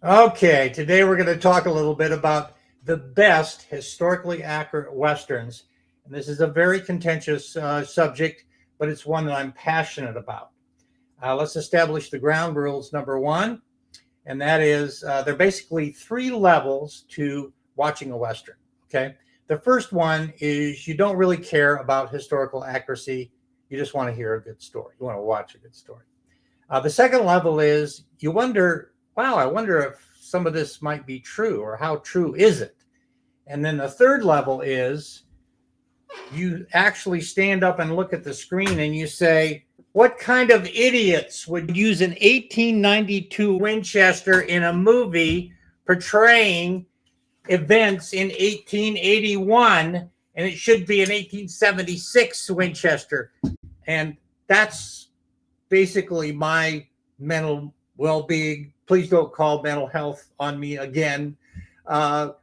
Okay, today we're going to talk a little bit about the best historically accurate Westerns. And this is a very contentious subject, but it's one that I'm passionate about. Let's establish the ground rules. Number one, and that is there are basically three levels to watching a Western. Okay. The first one is you don't really care about historical accuracy. You just want to hear a good story. You want to watch a good story. The second level is you wonder, wow, I wonder if some of this might be true or how true is it? And then the third level is you actually stand up and look at the screen and you say, what kind of idiots would use an 1892 Winchester in a movie portraying events in 1881 and it should be an 1876 Winchester? And that's basically my mental well-being. Please don't call mental health on me again.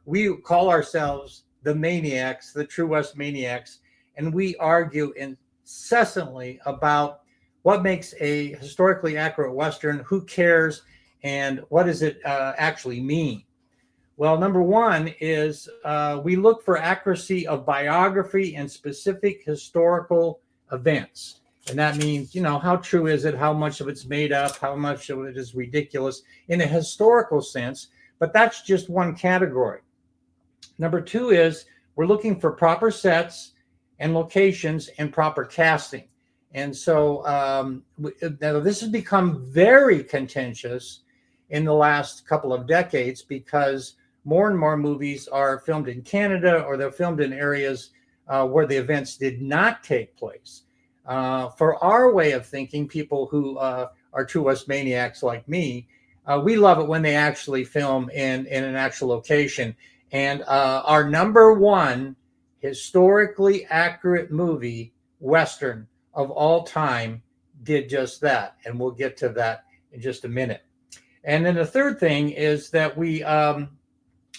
We call ourselves the maniacs, the True West maniacs, and we argue incessantly about what makes a historically accurate Western, who cares, and what does it actually mean. Well, number one is we look for accuracy of biography and specific historical events. And that means, how true is it? How much of it's made up? How much of it is ridiculous in a historical sense? But that's just one category. Number two is we're looking for proper sets and locations and proper casting. And so this has become very contentious in the last couple of decades because more and more movies are filmed in Canada or they're filmed in areas where the events did not take place. For our way of thinking, people who are True West maniacs like me, we love it when they actually film in an actual location. And our number one historically accurate movie, Western of all time, did just that. And we'll get to that in just a minute. And then the third thing is that we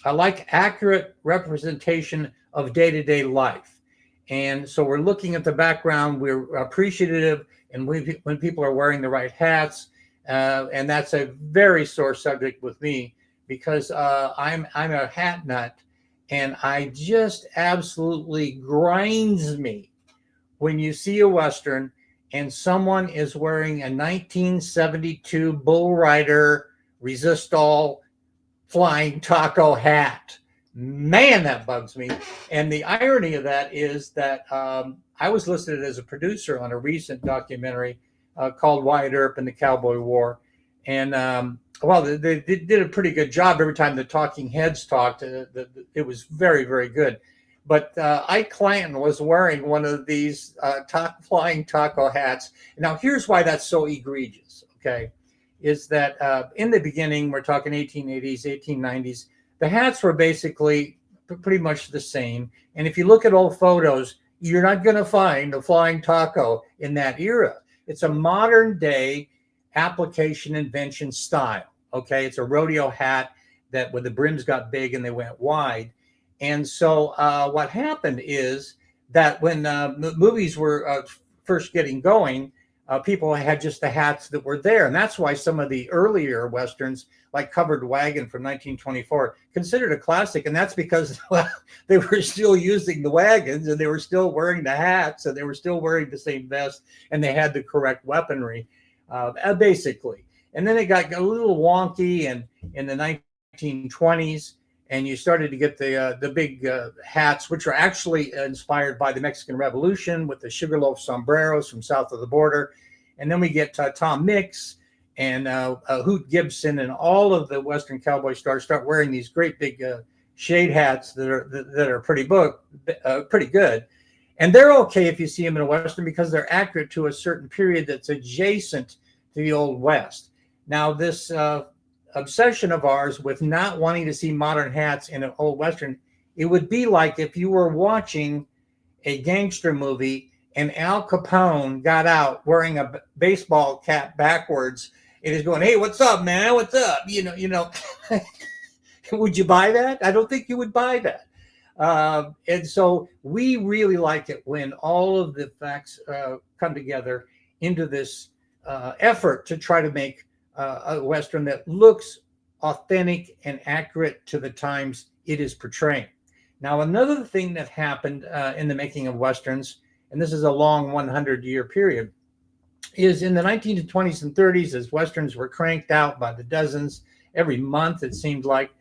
like accurate representation of day-to-day life. And so we're looking at the background, we're appreciative, and when people are wearing the right hats, and that's a very sore subject with me because I'm a hat nut, and I just absolutely grinds me when you see a Western and someone is wearing a 1972 Bull Rider Resistol flying taco hat. Man, that bugs me. And the irony of that is that I was listed as a producer on a recent documentary called Wyatt, Earp and the Cowboy War. And they did a pretty good job every time the talking heads talked. It was very, very good. But Ike Clanton was wearing one of these flying taco hats. Now, here's why that's so egregious, okay? Is that in the beginning, we're talking 1880s, 1890s, the hats were basically pretty much the same. And if you look at old photos, you're not going to find a flying taco in that era. It's a modern day application invention style. Okay. It's a rodeo hat that when the brims got big and they went wide. And so what happened is that when movies were first getting going, people had just the hats that were there. And that's why some of the earlier Westerns, like Covered Wagon from 1924, considered a classic. And that's because they were still using the wagons and they were still wearing the hats and they were still wearing the same vest and they had the correct weaponry, basically. And then it got a little wonky in the 1920s. And you started to get the big hats, which are actually inspired by the Mexican Revolution with the sugarloaf sombreros from south of the border. And then we get Tom Mix and Hoot Gibson and all of the Western cowboy stars start wearing these great big shade hats that are pretty good. And they're okay if you see them in a Western because they're accurate to a certain period that's adjacent to the Old West. Now, this obsession of ours with not wanting to see modern hats in an old Western, it would be like if you were watching a gangster movie and Al Capone got out wearing a baseball cap backwards and is going, "Hey, what's up, man? What's up?" Would you buy that? I don't think you would buy that. And so we really like it when all of the facts come together into this effort to try to make a Western that looks authentic and accurate to the times it is portraying. Now, another thing that happened in the making of Westerns, and this is a long 100-year period, is in the 1920s and 30s, as Westerns were cranked out by the dozens every month, it seemed like,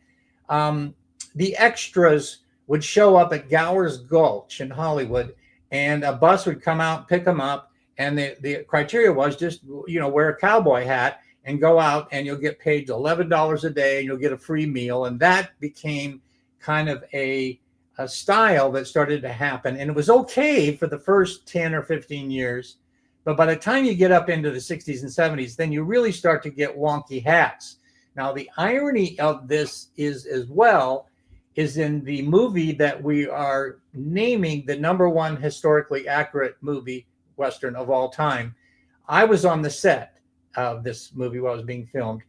the extras would show up at Gower's Gulch in Hollywood, and a bus would come out, pick them up, and the criteria was just, wear a cowboy hat and go out, and you'll get paid $11 a day, and you'll get a free meal. And that became kind of a style that started to happen. And it was okay for the first 10 or 15 years. But by the time you get up into the 60s and 70s, then you really start to get wonky hats. Now, the irony of this is in the movie that we are naming the #1 historically accurate movie Western of all time. I was on the set of this movie while it was being filmed,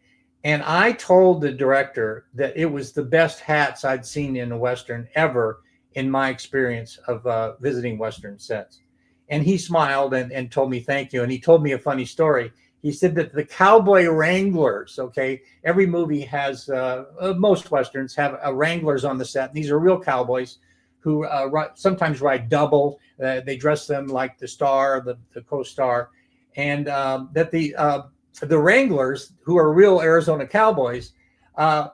and I told the director that it was the best hats I'd seen in a Western ever in my experience of visiting Western sets. And he smiled and told me thank you. And he told me a funny story. He said that the cowboy wranglers, okay, every movie has, most Westerns have wranglers on the set. And these are real cowboys who sometimes ride double. They dress them like the star, the co-star. And that the wranglers, who are real Arizona cowboys,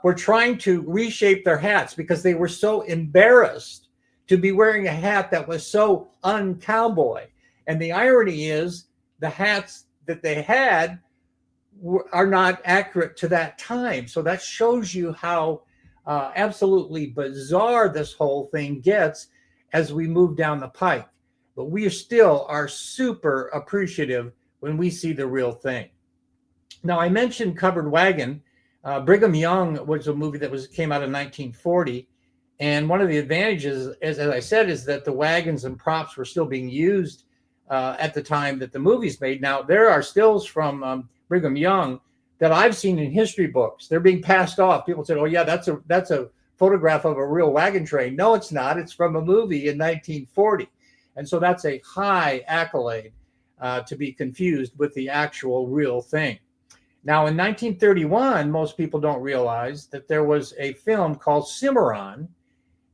were trying to reshape their hats because they were so embarrassed to be wearing a hat that was so un-cowboy. And the irony is the hats that they had are not accurate to that time. So that shows you how absolutely bizarre this whole thing gets as we move down the pike. But we still are super appreciative when we see the real thing. Now, I mentioned Covered Wagon. Brigham Young was a movie that came out in 1940. And one of the advantages, as I said, is that the wagons and props were still being used at the time that the movie's made. Now, there are stills from Brigham Young that I've seen in history books. They're being passed off. People said, oh, yeah, that's a photograph of a real wagon train. No, it's not. It's from a movie in 1940. And so that's a high accolade to be confused with the actual real thing. Now, in 1931, most people don't realize that there was a film called Cimarron,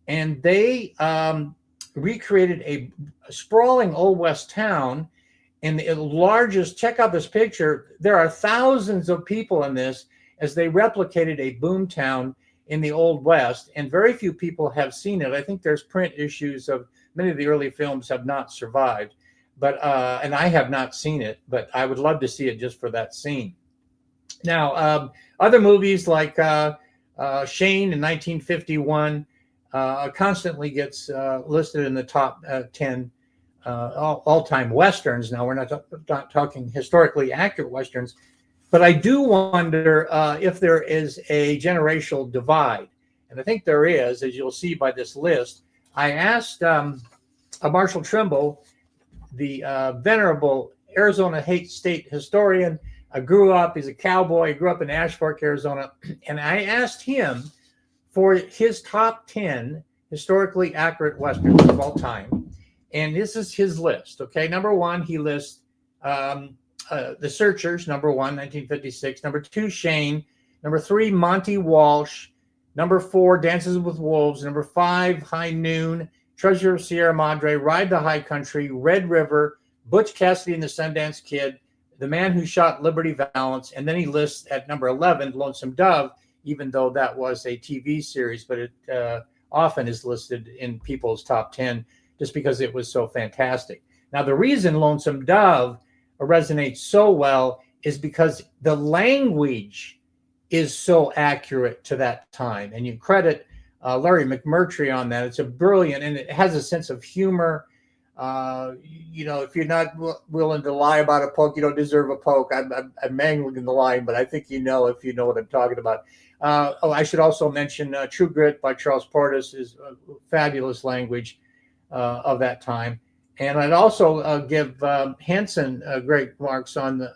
and they recreated a sprawling Old West town in the largest, check out this picture, there are thousands of people in this as they replicated a boom town in the Old West, and very few people have seen it. I think there's print issues of many of the early films have not survived, but and I have not seen it, but I would love to see it just for that scene. Now, other movies like Shane in 1951 constantly gets listed in the top 10 all-time Westerns. Now, we're not talking historically accurate Westerns, but I do wonder if there is a generational divide. And I think there is, as you'll see by this list. I asked Marshall Trimble, the venerable Arizona state historian, he's a cowboy, he grew up in Ash Fork, Arizona, and I asked him for his top 10 historically accurate Westerns of all time. And this is his list, okay? Number 1, he lists The Searchers, number 1, 1956. Number 2, Shane. Number 3, Monty Walsh. Number 4, Dances with Wolves. Number 5, High Noon. Treasure of Sierra Madre, Ride the High Country, Red River, Butch Cassidy and the Sundance Kid, The Man Who Shot Liberty Valance. And then he lists at number 11, Lonesome Dove, even though that was a TV series, but it often is listed in people's top 10 just because it was so fantastic. Now, the reason Lonesome Dove resonates so well is because the language is so accurate to that time. And you credit Larry McMurtry on that. It's a brilliant, and it has a sense of humor. If you're not willing to lie about a poke, you don't deserve a poke. I'm mangling the line, but I think if you know what I'm talking about. I should also mention True Grit by Charles Portis is a fabulous language of that time. And I'd also give Hanson great marks on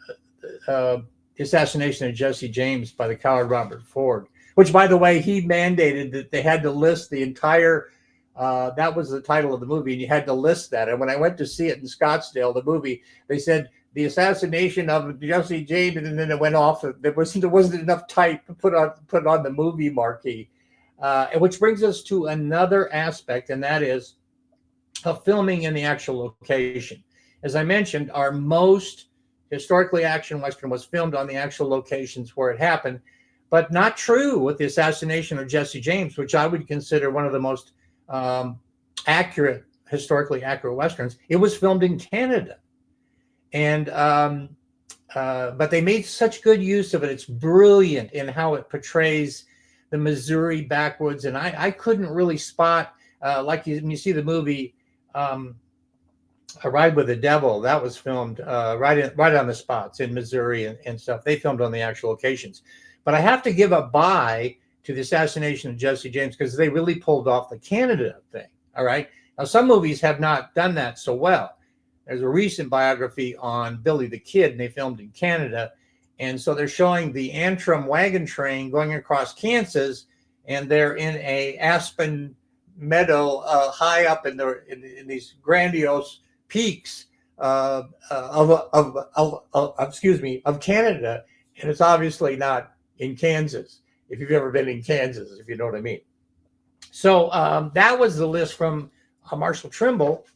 the assassination of Jesse James by the coward Robert Ford, which, by the way, he mandated that they had to list the entire, that was the title of the movie, and you had to list that. And when I went to see it in Scottsdale, the movie, they said, the assassination of Jesse James, and then it went off. There wasn't enough type to put on the movie marquee, which brings us to another aspect, and that is of filming in the actual location. As I mentioned, our most historically action Western was filmed on the actual locations where it happened, but not true with the assassination of Jesse James, which I would consider one of the most historically accurate Westerns. It was filmed in Canada. And but they made such good use of it. It's brilliant in how it portrays the Missouri backwoods. And I couldn't really spot, when you see the movie A Ride with the Devil, that was filmed right on the spots in Missouri and stuff. They filmed on the actual locations. But I have to give a bye to the assassination of Jesse James because they really pulled off the Canada thing. All right. Now, some movies have not done that so well. There's a recent biography on Billy the Kid, and they filmed in Canada. And so they're showing the Antrim wagon train going across Kansas, and they're in a aspen meadow high up in these grandiose peaks of Canada. And it's obviously not in Kansas, if you've ever been in Kansas, if you know what I mean. So that was the list from Marshall Trimble.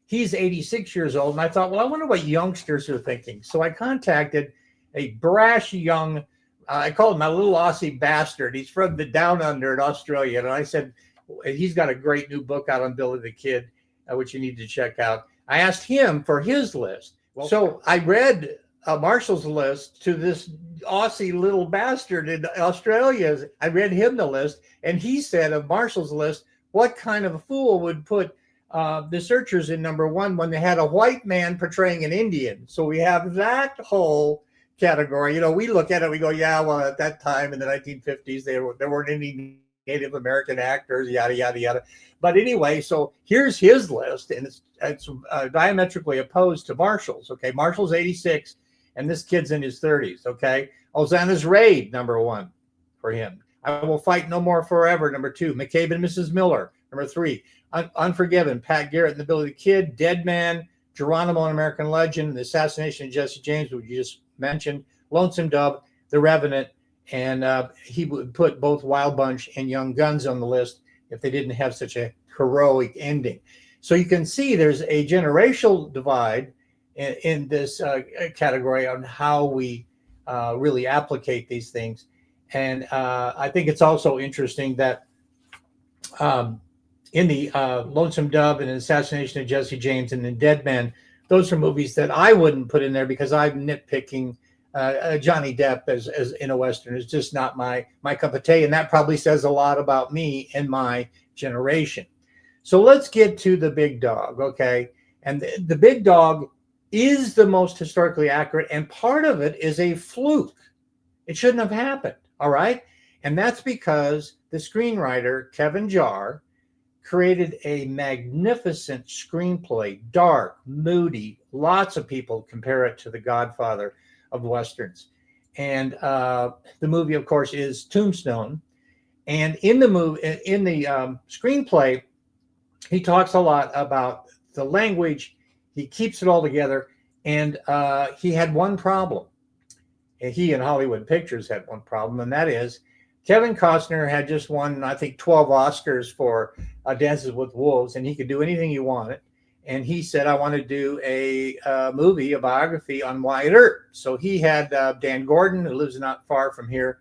He's 86 years old. And I thought, well, I wonder what youngsters are thinking. So I contacted a brash young, I called him my little Aussie bastard. He's from the down under in Australia. And I said, he's got a great new book out on Billy the Kid, which you need to check out. I asked him for his list. Well, so I read Marshall's list to this Aussie little bastard in Australia. I read him the list. And he said of Marshall's list, what kind of a fool would put the Searchers in number one when they had a white man portraying an Indian? So we have that whole category. You know, we look at it, we go, yeah, well, at that time in the 1950s, there weren't any Native American actors, yada, yada, yada. But anyway, so here's his list, and it's diametrically opposed to Marshall's. Okay, Marshall's 86, and this kid's in his 30s. Okay, Hosanna's Raid, number one for him. I Will Fight No More Forever, number two. McCabe and Mrs. Miller, number three. Unforgiven, Pat Garrett and the Billy the Kid. Dead Man, Geronimo, an American Legend. The Assassination of Jesse James, which you just mentioned. Lonesome Dove, The Revenant, and he would put both Wild Bunch and Young Guns on the list if they didn't have such a heroic ending. So you can see there's a generational divide in this category on how we really applicate these things. And I think it's also interesting that in the Lonesome Dove and Assassination of Jesse James and the Dead Man, those are movies that I wouldn't put in there because I'm nitpicking Johnny Depp as in a Western is just not my cup of tea. And that probably says a lot about me and my generation. So let's get to the big dog, okay? And the big dog is the most historically accurate, and part of it is a fluke. It shouldn't have happened, all right? And that's because the screenwriter, Kevin Jarre, created a magnificent screenplay, dark, moody. Lots of people compare it to The Godfather of Westerns. And the movie, of course, is Tombstone. And in the screenplay, he talks a lot about the language. He keeps it all together. And he had one problem. He and Hollywood Pictures had one problem, and that is Kevin Costner had just won, I think, 12 Oscars for Dances with Wolves, and he could do anything he wanted. And he said, I want to do a movie, a biography on Wyatt Earp. So he had Dan Gordon, who lives not far from here,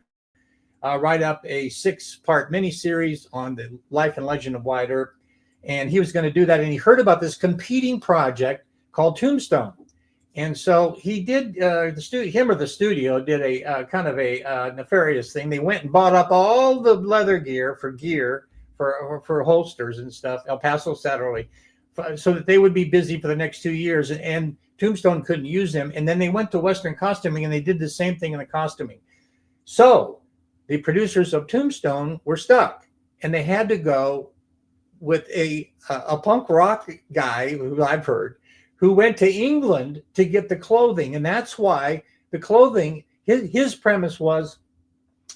write up a 6-part miniseries on the life and legend of Wyatt Earp. And he was going to do that. And he heard about this competing project called Tombstone. And so he did, the studio did a kind of a nefarious thing. They went and bought up all the leather gear for holsters and stuff, El Paso Saturday, so that they would be busy for the next 2 years. And Tombstone couldn't use them. And then they went to Western costuming, and they did the same thing in the costuming. So the producers of Tombstone were stuck, and they had to go with a punk rock guy who I've heard, who went to England to get the clothing. And that's why the clothing, his premise was,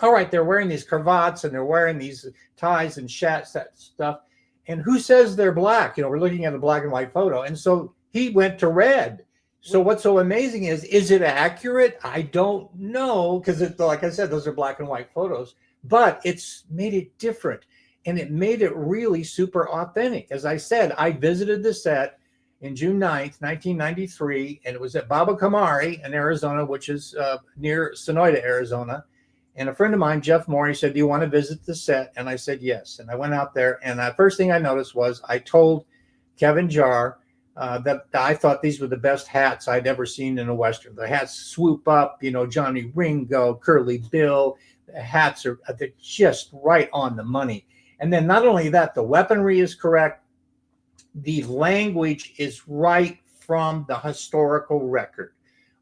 all right, they're wearing these cravats and they're wearing these ties and shats, that stuff. And who says they're black? You know, we're looking at a black and white photo. And so he went to red. So what's so amazing is it accurate? I don't know, because like I said, those are black and white photos, but it's made it different, and it made it really super authentic. As I said, I visited the set in June 9th, 1993, and it was at Baba Kamari in Arizona, which is near Sonoyta, Arizona. And a friend of mine, Jeff Morey, said, "Do you want to visit the set?" And I said, "Yes." And I went out there, and the first thing I noticed was I told Kevin Jarre that I thought these were the best hats I'd ever seen in a Western. The hats swoop up, Johnny Ringo, Curly Bill. The hats are they're just right on the money. And then not only that, the weaponry is correct. The language is right from the historical record.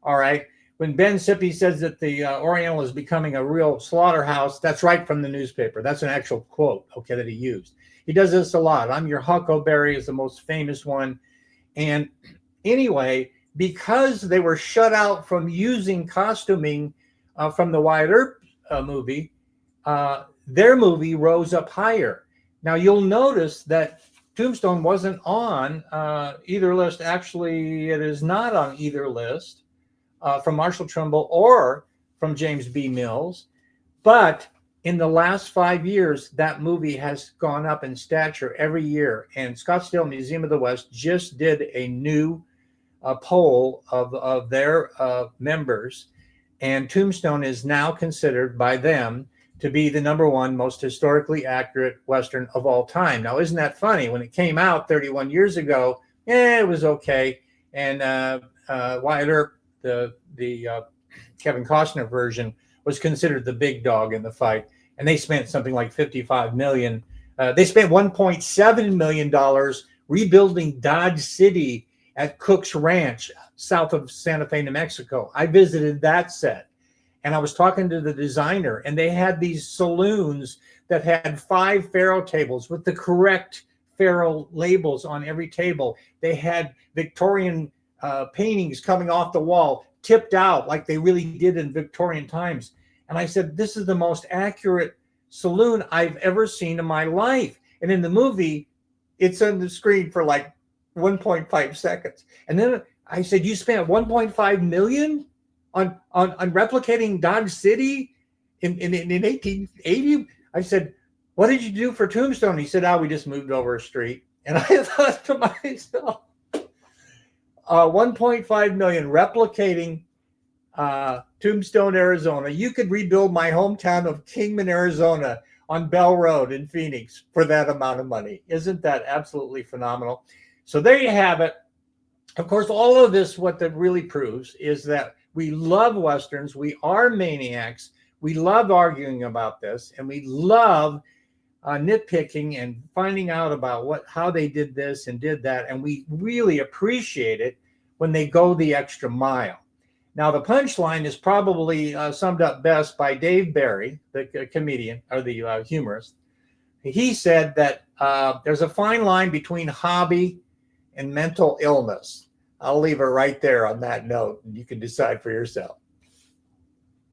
All right. When Ben Sippy says that the Oriental is becoming a real slaughterhouse, that's right from the newspaper. That's an actual quote, okay, that he used. He does this a lot. I'm Your Huckleberry is the most famous one. And anyway, because they were shut out from using costuming from the Wyatt Earp movie, their movie rose up higher. Now, you'll notice that Tombstone wasn't on either list. Actually, it is not on either list from Marshall Trimble or from James B. Mills. But in the last 5 years, that movie has gone up in stature every year. And Scottsdale Museum of the West just did a new poll of their members. And Tombstone is now considered by them to be the #1 most historically accurate Western of all time. Now, isn't that funny? When it came out 31 years ago, it was okay. And Wyatt Earp, the Kevin Costner version, was considered the big dog in the fight. And they spent something like $55 million. They spent $1.7 million rebuilding Dodge City at Cook's Ranch, south of Santa Fe, New Mexico. I visited that set, and I was talking to the designer, and they had these saloons that had 5 faro tables with the correct faro labels on every table. They had Victorian paintings coming off the wall, tipped out like they really did in Victorian times. And I said, "This is the most accurate saloon I've ever seen in my life." And in the movie, it's on the screen for like 1.5 seconds. And then I said, "You spent 1.5 million on replicating Dodge City in 1880? I said, "What did you do for Tombstone?" He said, "Oh, we just moved over a street." And I thought to myself, 1.5 million replicating Tombstone, Arizona. You could rebuild my hometown of Kingman, Arizona on Bell Road in Phoenix for that amount of money. Isn't that absolutely phenomenal? So there you have it. Of course, all of this, what that really proves is that we love Westerns. We are maniacs. We love arguing about this, and we love nitpicking and finding out about how they did this and did that. And we really appreciate it when they go the extra mile. Now, the punchline is probably summed up best by Dave Barry, the comedian or the humorist. He said that there's a fine line between hobby and mental illness. I'll leave it right there on that note, and you can decide for yourself.